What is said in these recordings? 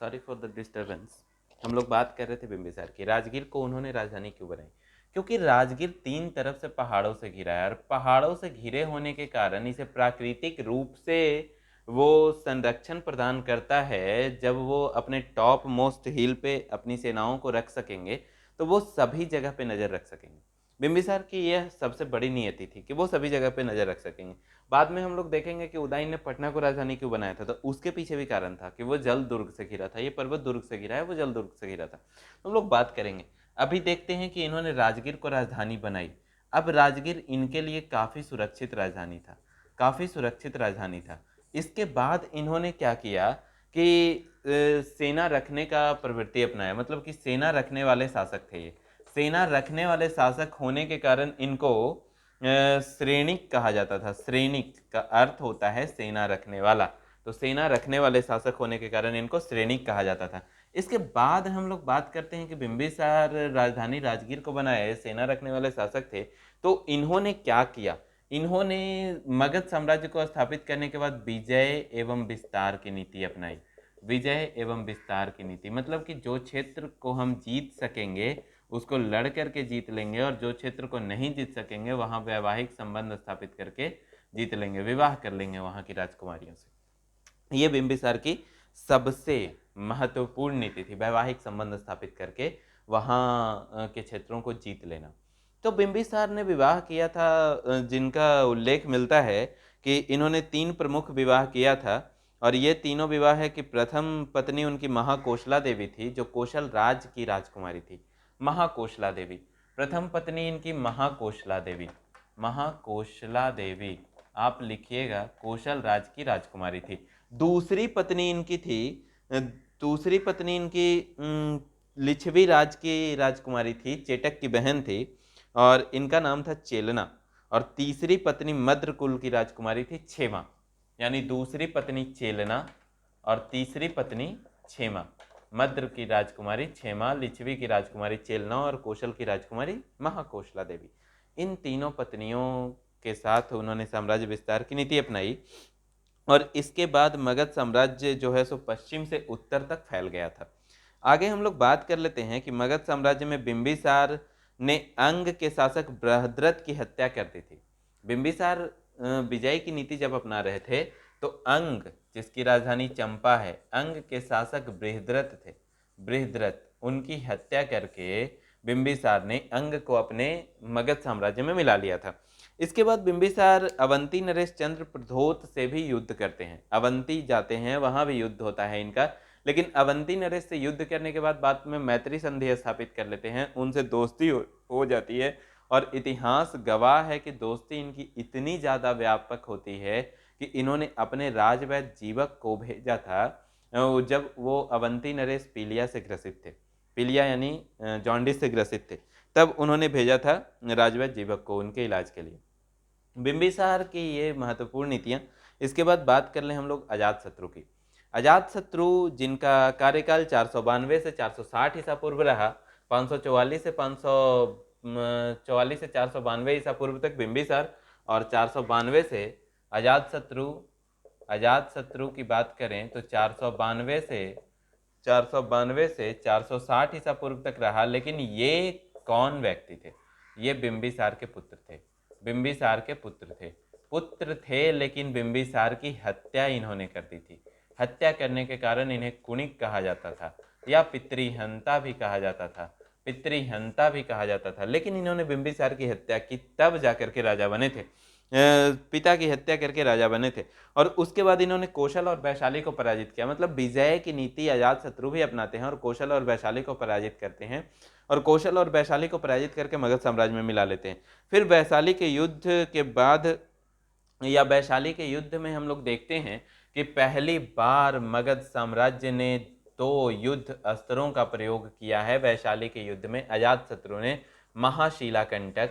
Sorry for the disturbance. हम लोग बात कर रहे थे बिंबिसार की। राजगीर को उन्होंने राजधानी क्यों बनाई? क्योंकि राजगीर तीन तरफ से पहाड़ों से घिरा है और पहाड़ों से घिरे होने के कारण इसे प्राकृतिक रूप से वो संरक्षण प्रदान करता है। जब वो अपने टॉप मोस्ट हिल पे अपनी सेनाओं को रख सकेंगे तो वो सभी जगह पे नज़र रख सकेंगे। बिंबिसार की यह सबसे बड़ी नियति थी कि वो सभी जगह पे नज़र रख सकेंगे। बाद में हम लोग देखेंगे कि उदयन ने पटना को राजधानी क्यों बनाया था, तो उसके पीछे भी कारण था कि वो जल दुर्ग से घिरा था। ये पर्वत दुर्ग से घिरा है, वो जल दुर्ग से घिरा था। तो हम लोग बात करेंगे। अभी देखते हैं कि इन्होंने राजगीर को राजधानी बनाई। अब राजगीर इनके लिए काफ़ी सुरक्षित राजधानी था, काफ़ी सुरक्षित राजधानी था। इसके बाद इन्होंने क्या किया कि सेना रखने का प्रवृत्ति अपनाया, मतलब कि सेना रखने वाले शासक थे ये। सेना रखने वाले शासक होने के कारण इनको श्रेणिक कहा जाता था। श्रेणिक का अर्थ होता है सेना रखने वाला, तो सेना रखने वाले शासक होने के कारण इनको श्रेणिक कहा जाता था। इसके बाद हम लोग बात करते हैं कि बिंबिसार राजधानी राजगीर को बनाए, सेना रखने वाले शासक थे। तो इन्होंने क्या किया? इन्होंने मगध साम्राज्य को स्थापित करने के बाद विजय एवं विस्तार की नीति अपनाई। विजय एवं विस्तार की नीति मतलब कि जो क्षेत्र को हम जीत सकेंगे उसको लड़ करके जीत लेंगे, और जो क्षेत्र को नहीं जीत सकेंगे वहाँ वैवाहिक संबंध स्थापित करके जीत लेंगे, विवाह कर लेंगे वहाँ की राजकुमारियों से। ये बिंबिसार की सबसे महत्वपूर्ण नीति थी, वैवाहिक संबंध स्थापित करके वहाँ के क्षेत्रों को जीत लेना। तो बिंबिसार ने विवाह किया था, जिनका उल्लेख मिलता है कि इन्होंने 3 प्रमुख विवाह किया था। और ये तीनों विवाह है कि प्रथम पत्नी उनकी महाकोशला देवी थी, जो कोशल राज की राजकुमारी थी। महाकोशला देवी, प्रथम पत्नी इनकी महाकोशला देवी। महाकोशला देवी आप लिखिएगा, कोशल राज की राजकुमारी थी। दूसरी पत्नी इनकी थी, दूसरी पत्नी इनकी लिच्छवी राज की राजकुमारी थी, चेटक की बहन थी, और इनका नाम था चेलना। और तीसरी पत्नी मद्र कुल की राजकुमारी थी, छेमा। यानी दूसरी पत्नी चेलना और तीसरी पत्नी छेमा। मद्र की राजकुमारी छेमा, लिच्छवी की राजकुमारी चेलना और कौशल की राजकुमारी महाकोशला देवी। इन तीनों पत्नियों के साथ उन्होंने साम्राज्य विस्तार की नीति अपनाई। और इसके बाद मगध साम्राज्य जो है सो पश्चिम से उत्तर तक फैल गया था। आगे हम लोग बात कर लेते हैं कि मगध साम्राज्य में बिंबिसार ने अंग के शासक बृहद्रथ की हत्या कर दी थी। बिंबिसार विजय की नीति जब अपना रहे थे तो अंग, जिसकी राजधानी चंपा है, अंग के शासक बृहद्रथ थे। बृहद्रथ, उनकी हत्या करके बिंबिसार ने अंग को अपने मगध साम्राज्य में मिला लिया था। इसके बाद बिंबिसार अवंती नरेश चंद्र प्रधोत से भी युद्ध करते हैं। अवंती जाते हैं, वहां भी युद्ध होता है इनका। लेकिन अवंती नरेश से युद्ध करने के बाद में मैत्री संधि स्थापित कर लेते हैं, उनसे दोस्ती हो जाती है। और इतिहास गवाह है कि दोस्ती इनकी इतनी ज़्यादा व्यापक होती है कि इन्होंने अपने राजवैद्य जीवक को भेजा था जब वो अवंती नरेश पीलिया से ग्रसित थे। पीलिया यानी जॉन्डिस से ग्रसित थे, तब उन्होंने भेजा था राजवैद्य जीवक को उनके इलाज के लिए। बिंबिसार की ये महत्वपूर्ण नीतियाँ। इसके बाद बात कर लें हम लोग अजातशत्रु की। अजातशत्रु जिनका कार्यकाल 492 से 460 ईसा पूर्व रहा, 544 से 544 से 492 ईसा पूर्व तक बिंबिसार, और 492 से अजातशत्रु। अजातशत्रु की बात करें तो 492 से 460 ईसा पूर्व तक रहा। लेकिन ये कौन व्यक्ति थे? ये बिंबिसार के पुत्र थे। बिंबिसार के पुत्र थे, लेकिन बिंबिसार की हत्या इन्होंने कर दी थी। हत्या करने के कारण इन्हें कुणिक कहा जाता था, या पितृहंता भी कहा जाता था। पितृहंता भी कहा जाता था। लेकिन इन्होंने बिंबिसार की हत्या की, तब जाकर के राजा बने थे। पिता की हत्या करके राजा बने थे। और उसके बाद इन्होंने कौशल और वैशाली को पराजित किया। मतलब विजय की नीति अजातशत्रु भी अपनाते हैं और कौशल और वैशाली को पराजित करते हैं, और कौशल और वैशाली को पराजित करके मगध साम्राज्य में मिला लेते हैं। फिर वैशाली के युद्ध के बाद, या वैशाली के युद्ध में हम लोग देखते हैं कि पहली बार मगध साम्राज्य ने 2 युद्ध अस्त्रों का प्रयोग किया है। वैशाली के युद्ध में अजातशत्रु ने महाशिलाकंटक,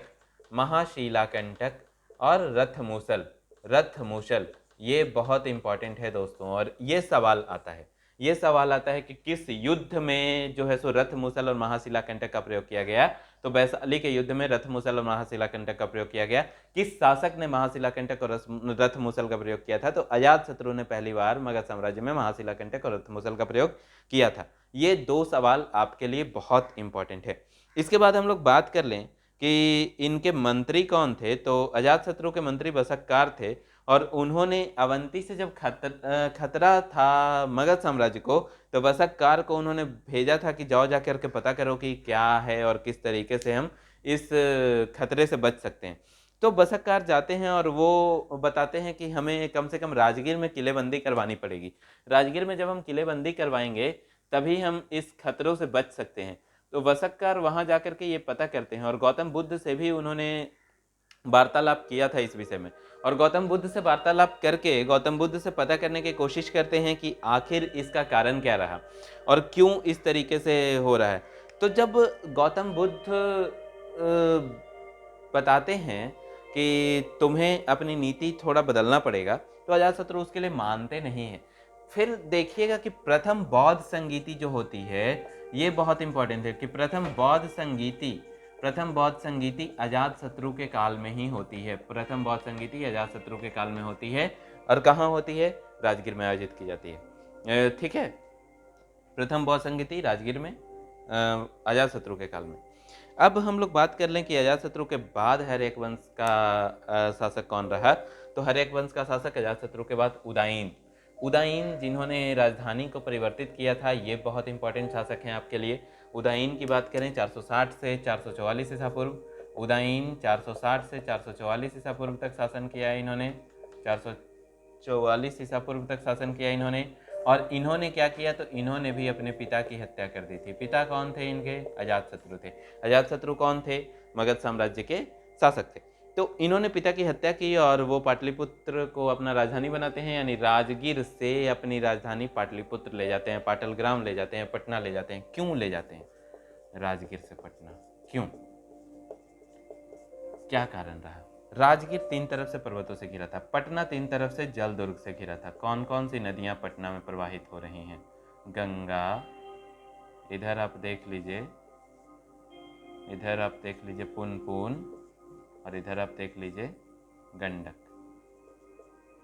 महाशिलाकंटक और रथमूसल। रथमूसल ये बहुत इंपॉर्टेंट है दोस्तों, और ये सवाल आता है, ये सवाल आता है कि किस युद्ध में जो है सो रथ मूसल और महाशिला कंटक का प्रयोग किया गया, तो वैशाली के युद्ध में रथ मूसल और महाशिला कंटक का प्रयोग किया गया। किस शासक ने महाशिला कंटक और रथ मूसल का प्रयोग किया था, तो अजात शत्रु ने पहली बार मगध साम्राज्य में महाशिला कंटक और रथ मूसल का प्रयोग किया था। ये दो सवाल आपके लिए बहुत इंपॉर्टेंट है। इसके बाद हम लोग बात कर लें कि इनके मंत्री कौन थे, तो अजातशत्रु के मंत्री बसक्कार थे, और उन्होंने अवंती से जब खतरा था मगध साम्राज्य को, तो बसक्कार को उन्होंने भेजा था कि जाओ जाकर के पता करो कि क्या है और किस तरीके से हम इस खतरे से बच सकते हैं। तो बसक्कार जाते हैं और वो बताते हैं कि हमें कम से कम राजगीर में किलेबंदी करवानी पड़ेगी। राजगीर में जब हम किलेबंदी करवाएंगे तभी हम इस खतरों से बच सकते हैं। तो वसक्कार वहां जाकर के ये पता करते हैं और गौतम बुद्ध से भी उन्होंने वार्तालाप किया था इस विषय में, और गौतम बुद्ध से वार्तालाप करके गौतम बुद्ध से पता करने की कोशिश करते हैं कि आखिर इसका कारण क्या रहा और क्यों इस तरीके से हो रहा है। तो जब गौतम बुद्ध बताते हैं कि तुम्हें अपनी नीति थोड़ा बदलना पड़ेगा, तो अजातशत्रु उसके लिए मानते नहीं हैं। फिर देखिएगा कि प्रथम बौद्ध संगीति जो होती है, ये बहुत इंपॉर्टेंट है कि प्रथम बौद्ध संगीति अजातशत्रु के काल में ही होती है। प्रथम बौद्ध संगीति अजातशत्रु के काल में होती है, और कहाँ होती है? राजगीर में आयोजित की जाती है। ठीक है, प्रथम बौद्ध संगीति राजगीर में अजातशत्रु के काल में। अब हम लोग बात कर लें कि अजातशत्रु के बाद हर्यक वंश का शासक कौन रहा, तो हर्यक वंश का शासक अजातशत्रु के बाद उदायीन जिन्होंने राजधानी को परिवर्तित किया था, ये बहुत इंपॉर्टेंट शासक हैं आपके लिए। उदायीन की बात करें 460 से 444 ईसा पूर्व, उदायीन 460 से 444 ईसा पूर्व तक शासन किया इन्होंने, 444 ईसा पूर्व तक शासन किया इन्होंने। और इन्होंने क्या किया, तो इन्होंने भी अपने पिता की हत्या कर दी थी। पिता कौन थे इनके? अजातशत्रु थे। अजातशत्रु कौन थे? मगध साम्राज्य के शासक थे। तो इन्होंने पिता की हत्या की और वो पाटलिपुत्र को अपना राजधानी बनाते हैं, यानी राजगीर से अपनी राजधानी पाटलिपुत्र ले जाते हैं, पाटलग्राम ले जाते हैं, पटना ले जाते हैं। क्यों ले जाते हैं राजगीर से पटना? क्यों, क्या कारण रहा? राजगीर तीन तरफ से पर्वतों से घिरा था, पटना तीन तरफ से जल दुर्ग से घिरा था। कौन कौन सी नदियां पटना में प्रवाहित हो रही हैं? गंगा, इधर आप देख लीजिए, इधर आप देख लीजिए पुनपुन, और इधर आप देख लीजिए गंडक,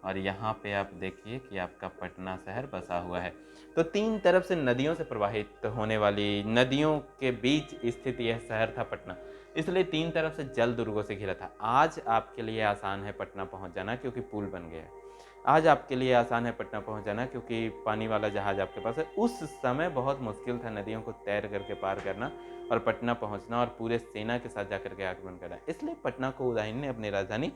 और यहाँ पे आप देखिए कि आपका पटना शहर बसा हुआ है। तो तीन तरफ से नदियों से प्रवाहित होने वाली, नदियों के बीच स्थित यह शहर था पटना, इसलिए तीन तरफ से जल दुर्गों से घिरा था। आज आपके लिए आसान है पटना पहुंच जाना क्योंकि पुल बन गया है। आज आपके लिए आसान है पटना पहुंच जाना क्योंकि पानी वाला जहाज आपके पास है। उस समय बहुत मुश्किल था नदियों को तैर करके पार करना और पटना पहुंचना और पूरे सेना के साथ जाकर के आक्रमण करना। इसलिए पटना को उदयन ने अपनी राजधानी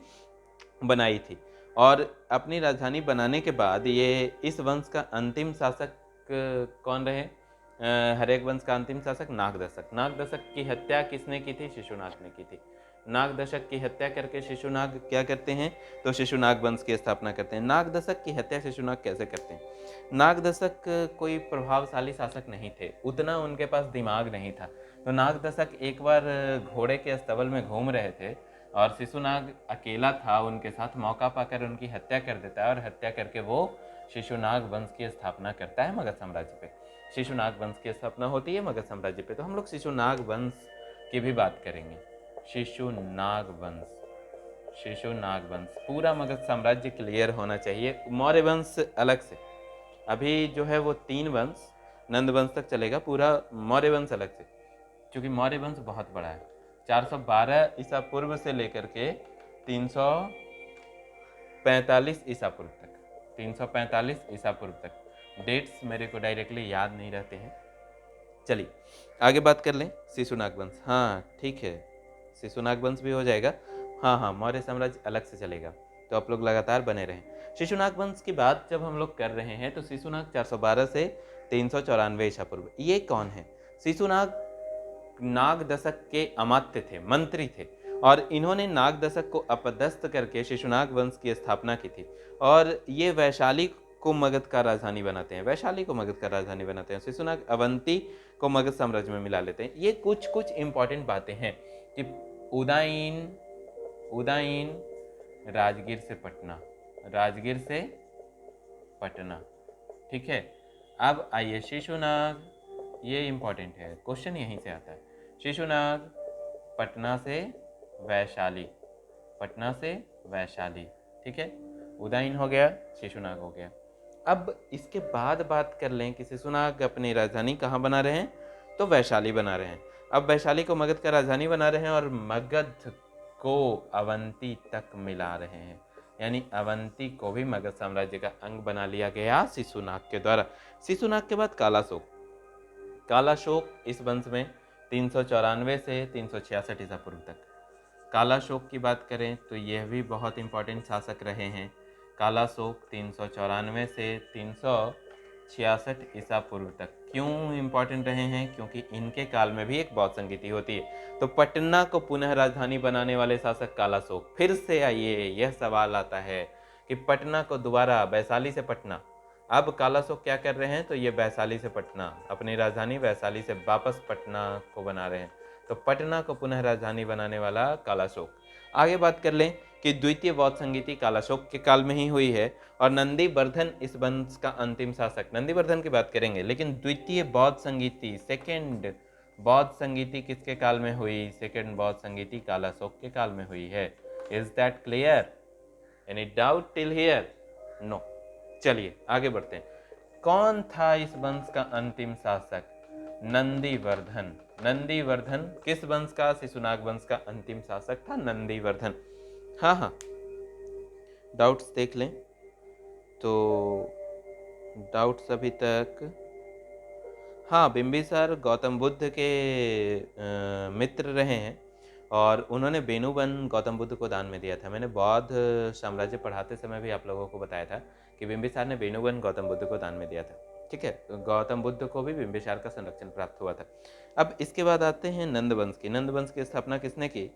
बनाई थी। और अपनी राजधानी बनाने के बाद ये इस वंश का अंतिम शासक कौन रहे? हर्यक वंश का अंतिम शासक नागदशक। नागदशक की हत्या किसने की थी? शिशुनाग ने की थी। नागदशक की हत्या करके शिशुनाग क्या करते हैं? तो शिशुनाग वंश की स्थापना करते हैं। नागदशक की हत्या शिशुनाग कैसे करते हैं? नागदशक कोई प्रभावशाली शासक नहीं थे, उतना उनके पास दिमाग नहीं था। तो नागदशक एक बार घोड़े के अस्तबल में घूम रहे थे और शिशुनाग अकेला था उनके साथ, मौका पाकर उनकी हत्या कर देता है और हत्या करके वो शिशुनाग वंश की स्थापना करता है मगध साम्राज्य पे। शिशुनाग वंश की स्थापना होती है मगध साम्राज्य पे। तो हम लोग शिशुनाग वंश की भी बात करेंगे। शिशुनाग वंश, शिशुनाग वंश, पूरा मगध साम्राज्य क्लियर होना चाहिए, मौर्य वंश अलग से। अभी जो है वो तीन वंश, नंद वंश तक चलेगा, पूरा मौर्य वंश अलग से, क्योंकि मौर्य वंश बहुत बड़ा है। 412 ईसा पूर्व से लेकर के 345 ईसा पूर्व तक, 345 ईसा पूर्व तक। डेट्स मेरे को डायरेक्टली याद नहीं रहते हैं। चलिए आगे बात कर लें। शिशुनाग वंश, हाँ ठीक है, शिशुनाग वंश भी हो जाएगा। हाँ हाँ, मौर्य साम्राज्य अलग से चलेगा, तो आप लोग लगातार बने रहें। शिशुनाग वंश की बात जब हम लोग कर रहे हैं तो शिशुनाग 412 से 394 ईसा पूर्व, ये कौन है? शिशुनाग नागदशक के अमात्य थे, मंत्री थे, और इन्होंने नागदशक को अपदस्थ करके शिशुनाग वंश की स्थापना की थी। और ये वैशाली को मगध का राजधानी बनाते हैं, वैशाली को मगध का राजधानी बनाते हैं। शिशुनाग अवंती को मगध साम्राज्य में मिला लेते हैं। ये कुछ कुछ इंपॉर्टेंट बातें हैं कि उदयन राजगीर से पटना, राजगीर से पटना, ठीक है। अब आइए शिशुनाग, ये इंपॉर्टेंट है, क्वेश्चन यहीं से आता है। शिशुनाग पटना से वैशाली, पटना से वैशाली, ठीक है, उदयन हो गया, शिशुनाग हो गया। अब इसके बाद बात कर लें कि शिशुनाग अपनी राजधानी कहाँ बना रहे हैं, तो वैशाली बना रहे हैं। अब वैशाली को मगध का राजधानी बना रहे हैं और मगध को अवंती तक मिला रहे हैं, यानी अवंती को भी मगध साम्राज्य का अंग बना लिया गया शिशुनाग के द्वारा। शिशुनाग के बाद कालाशोक, कालाशोक इस वंश में 394 से 366 ईसा पूर्व तक। कालाशोक की बात करें तो यह भी बहुत इंपॉर्टेंट शासक रहे हैं। कालाशोक 394 से 366 ईसा पूर्व तक क्यों इंपॉर्टेंट रहे हैं, क्योंकि इनके काल में भी एक बौद्ध संगीति होती है। तो पटना को पुनः राजधानी बनाने वाले शासक कालाशोक। फिर से आइए यह सवाल आता है कि पटना को दोबारा, वैशाली से पटना, अब कालाशोक क्या कर रहे हैं, तो ये वैशाली से पटना, अपनी राजधानी वैशाली से वापस पटना को बना रहे हैं। तो पटना को पुनः राजधानी बनाने वाला कालाशोक। आगे बात कर लें कि द्वितीय बौद्ध संगीति कालाशोक के काल में ही हुई है और नंदीवर्धन इस वंश का अंतिम शासक। नंदीवर्धन की बात करेंगे, लेकिन द्वितीय बौद्ध संगीति, सेकेंड बौद्ध संगीति किसके काल में हुई, सेकेंड बौद्ध संगीति कालाशोक के काल में हुई है। Is that clear? Any doubt till here? No. चलिए आगे बढ़ते हैं। कौन था इस वंश का अंतिम शासक? नंदीवर्धन। नंदीवर्धन किस वंश का? शिशुनाग वंश का अंतिम शासक था नंदीवर्धन। हाँ हाँ, डाउट्स देख लें तो डाउट्स अभी तक, हाँ, बिंबिसार गौतम बुद्ध के मित्र रहे हैं और उन्होंने बेनुवन गौतम बुद्ध को दान में दिया था। मैंने बौद्ध साम्राज्य पढ़ाते समय भी आप लोगों को बताया था कि बिंबिसार ने बेनुवन गौतम बुद्ध को दान में दिया था, ठीक है। तो गौतम बुद्ध को भी बिंबिसार का संरक्षण प्राप्त हुआ था। अब इसके बाद आते हैं नंद वंश की। नंद वंश की स्थापना किसने की?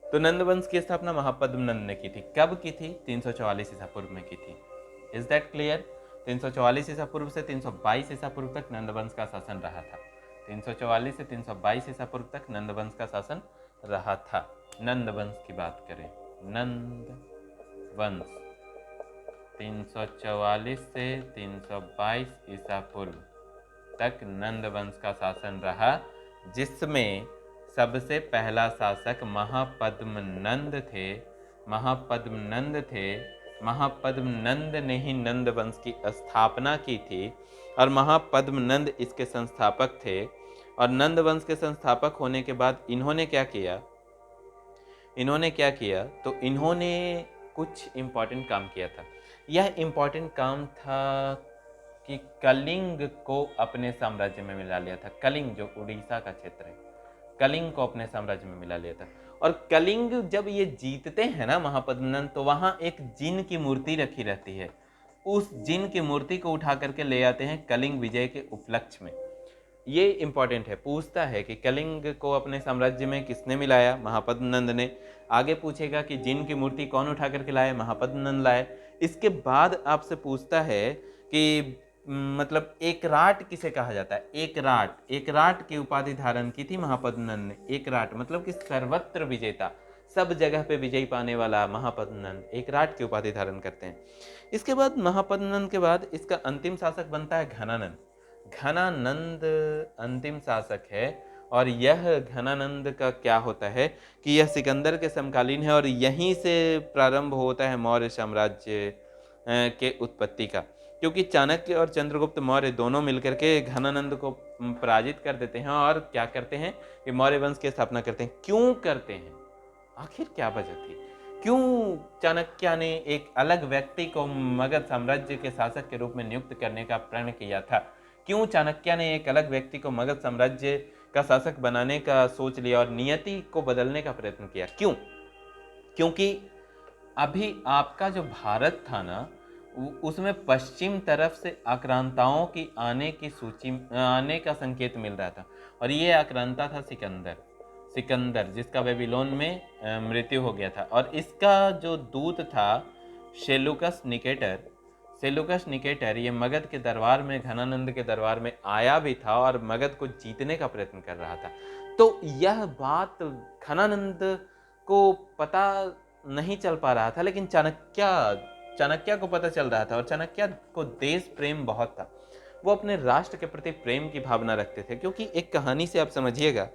तो नंद वंश की स्थापना महापद्म नंद ने की थी। कब की थी? 344 ईसा पूर्व में की थी। Is that clear? 344 ईसा पूर्व से 322 ईसा पूर्व तक नंद वंश का शासन रहा था। 344 से 322 ईसा पूर्व तक नंद वंश का शासन रहा था। नंद वंश की बात करें, नंद वंश 344 से 322 ईसा पूर्व तक नंद वंश का शासन रहा, जिसमें सबसे पहला शासक महापद्म नंद थे। महापद्म नंद थे। महापद्म नंद ने ही नंद वंश की स्थापना की थी और महापद्म नंद इसके संस्थापक थे। और नंद वंश के संस्थापक होने के बाद इन्होंने क्या किया, तो इन्होंने कुछ इम्पॉर्टेंट काम किया था। यह इम्पॉर्टेंट काम था कि कलिंग को अपने साम्राज्य में मिला लिया था। कलिंग जो उड़ीसा का क्षेत्र है, कलिंग को अपने साम्राज्य में मिला लिया था। और कलिंग जब ये जीतते हैं ना महापद्मनंद, तो वहां एक जिन की मूर्ति रखी रहती है। उस जिन की मूर्ति को उठा करके ले आते हैं कलिंग विजय के उपलक्ष्य में। ये इंपॉर्टेंट है, पूछता है कि कलिंग को अपने साम्राज्य में किसने मिलाया? महापद्मनंद ने। आगे पूछेगा कि जिन की मूर्ति कौन उठा करके लाए? महापद्मनंद लाए। इसके बाद आपसे पूछता है कि मतलब एकराट किसे कहा जाता है? एकराट, एकराट की उपाधि धारण की थी महापद्मनंद ने। एकराट मतलब कि सर्वत्र विजेता, सब जगह पे विजयी पाने वाला महापद्मनंद एकराट की उपाधि धारण करते हैं। इसके बाद महापद्मनंद के बाद इसका अंतिम शासक बनता है घनानंद। घनानंद अंतिम शासक है और यह घनानंद का क्या होता है कि यह सिकंदर के समकालीन है और यहीं से प्रारंभ होता है मौर्य साम्राज्य के उत्पत्ति का। क्योंकि चाणक्य और चंद्रगुप्त मौर्य दोनों मिलकर के घनानंद को पराजित कर देते हैं और क्या करते हैं कि मौर्य वंश की स्थापना करते हैं। क्यों करते हैं? आखिर क्या वजह थी? क्यों चाणक्य ने एक अलग व्यक्ति को मगध साम्राज्य के शासक के रूप में नियुक्त करने का प्रण किया था? क्यों चाणक्य ने एक अलग व्यक्ति को मगध साम्राज्य का शासक बनाने का सोच लिया और नियति को बदलने का प्रयत्न किया? क्यों? क्योंकि अभी आपका जो भारत था ना, उसमें पश्चिम तरफ से आक्रांताओं की आने का संकेत मिल रहा था और ये आक्रांता था सिकंदर, जिसका बेबीलोन में मृत्यु हो गया था। और इसका जो दूत था सेलुकस निकेटर, ये मगध के दरबार में, घनानंद के दरबार में आया भी था और मगध को जीतने का प्रयत्न कर रहा था। तो यह बात घनानंद को पता नहीं चल पा रहा था, लेकिन चाणक्य को पता चल रहा था और चाणक्य को देश प्रेम बहुत था वो अपने राष्ट्र के प्रति प्रेम की भावना रखते थे। क्योंकि एक कहानी से आप समझिएगा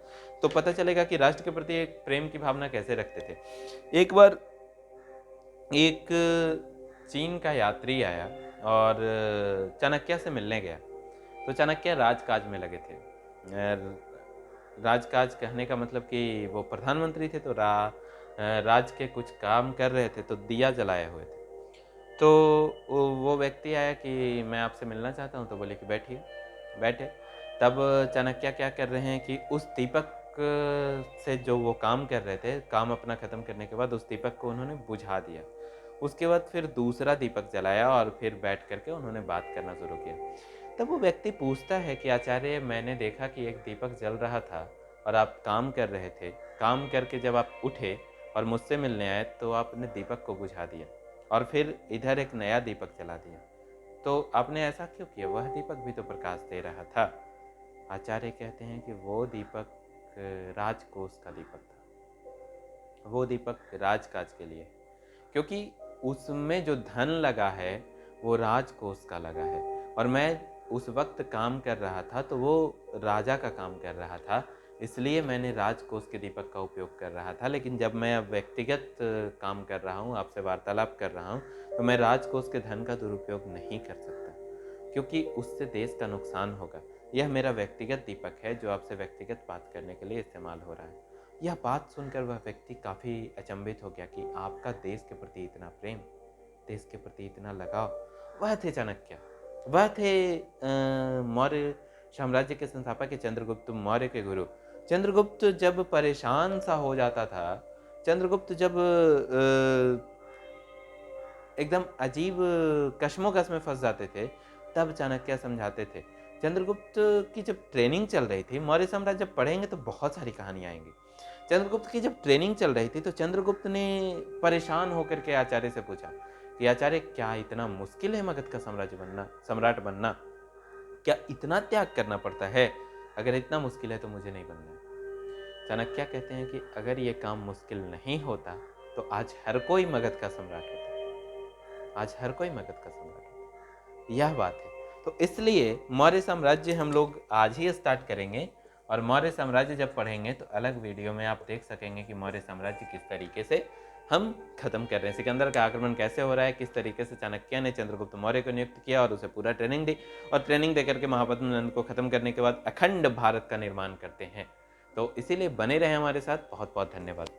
तो पता चलेगा कि राष्ट्र के प्रति एक प्रेम की भावना कैसे रखते थे। एक बार एक चीन का यात्री आया और चाणक्य से मिलने गया। तो चाणक्य राजकाज में लगे थे। राजकाज कहने का मतलब कि वो प्रधानमंत्री थे, तो राज के कुछ काम कर रहे थे, तो दिया जलाए हुए थे। तो वो व्यक्ति आया कि मैं आपसे मिलना चाहता हूँ। तो बोले कि बैठिए। बैठे। तब चाणक्य क्या कर रहे हैं कि उस दीपक से जो वो काम कर रहे थे, काम अपना ख़त्म करने के बाद उस दीपक को उन्होंने बुझा दिया। उसके बाद फिर दूसरा दीपक जलाया और फिर बैठ करके उन्होंने बात करना शुरू किया। तब वो व्यक्ति पूछता है कि आचार्य, मैंने देखा कि एक दीपक जल रहा था और आप काम कर रहे थे। काम करके जब आप उठे और मुझसे मिलने आए तो आपने दीपक को बुझा दिया और फिर इधर एक नया दीपक जला दिया। तो आपने ऐसा क्यों किया? वह दीपक भी तो प्रकाश दे रहा था। आचार्य कहते हैं कि वो दीपक राजकोष का दीपक था। वो दीपक राजकाज के लिए, क्योंकि उसमें जो धन लगा है वो राजकोष का लगा है और मैं उस वक्त काम कर रहा था तो वो राजा का काम कर रहा था, इसलिए मैंने राजकोष के दीपक का उपयोग कर रहा था। लेकिन जब मैं अब व्यक्तिगत काम कर रहा हूँ, आपसे वार्तालाप कर रहा हूँ, तो मैं राजकोष के धन का दुरुपयोग नहीं कर सकता, क्योंकि उससे देश का नुकसान होगा। यह मेरा व्यक्तिगत दीपक है जो आपसे व्यक्तिगत बात करने के लिए इस्तेमाल हो रहा है। यह बात सुनकर वह व्यक्ति काफ़ी अचंभित हो गया कि आपका देश के प्रति इतना प्रेम, देश के प्रति इतना लगाव। वह थे चाणक्य। वह थे मौर्य साम्राज्य के संस्थापक चंद्रगुप्त मौर्य के गुरु। चंद्रगुप्त जब परेशान सा हो जाता था, चंद्रगुप्त जब एकदम अजीब कश्मोकश में फंस जाते थे, तब चाणक्य समझाते थे। चंद्रगुप्त की जब ट्रेनिंग चल रही थी, मौर्य साम्राज्य जब पढ़ेंगे तो बहुत सारी कहानियाँ आएंगी। चंद्रगुप्त की जब ट्रेनिंग चल रही थी तो चंद्रगुप्त ने परेशान होकर के आचार्य से पूछा कि आचार्य, क्या इतना मुश्किल है मगध का साम्राज्य बनना, सम्राट बनना? क्या इतना त्याग करना पड़ता है? अगर इतना मुश्किल है तो मुझे नहीं बनना है। चाणक्य कहते हैं कि अगर ये काम मुश्किल नहीं होता तो आज हर कोई मगध का सम्राट होता। आज हर कोई मगध का सम्राट होता। यह बात है। तो इसलिए मौर्य साम्राज्य हम लोग आज ही स्टार्ट करेंगे और मौर्य साम्राज्य जब पढ़ेंगे तो अलग वीडियो में आप देख सकेंगे कि मौर्य साम्राज्य किस तरीके से हम खत्म कर रहे हैं, सिकंदर का आक्रमण कैसे हो रहा है, किस तरीके से चाणक्य ने चंद्रगुप्त मौर्य को नियुक्त किया और उसे पूरा ट्रेनिंग दी और ट्रेनिंग देकर के महापद्म नंद को खत्म करने के बाद अखंड भारत का निर्माण करते हैं। तो इसीलिए बने रहे हमारे साथ। बहुत बहुत धन्यवाद।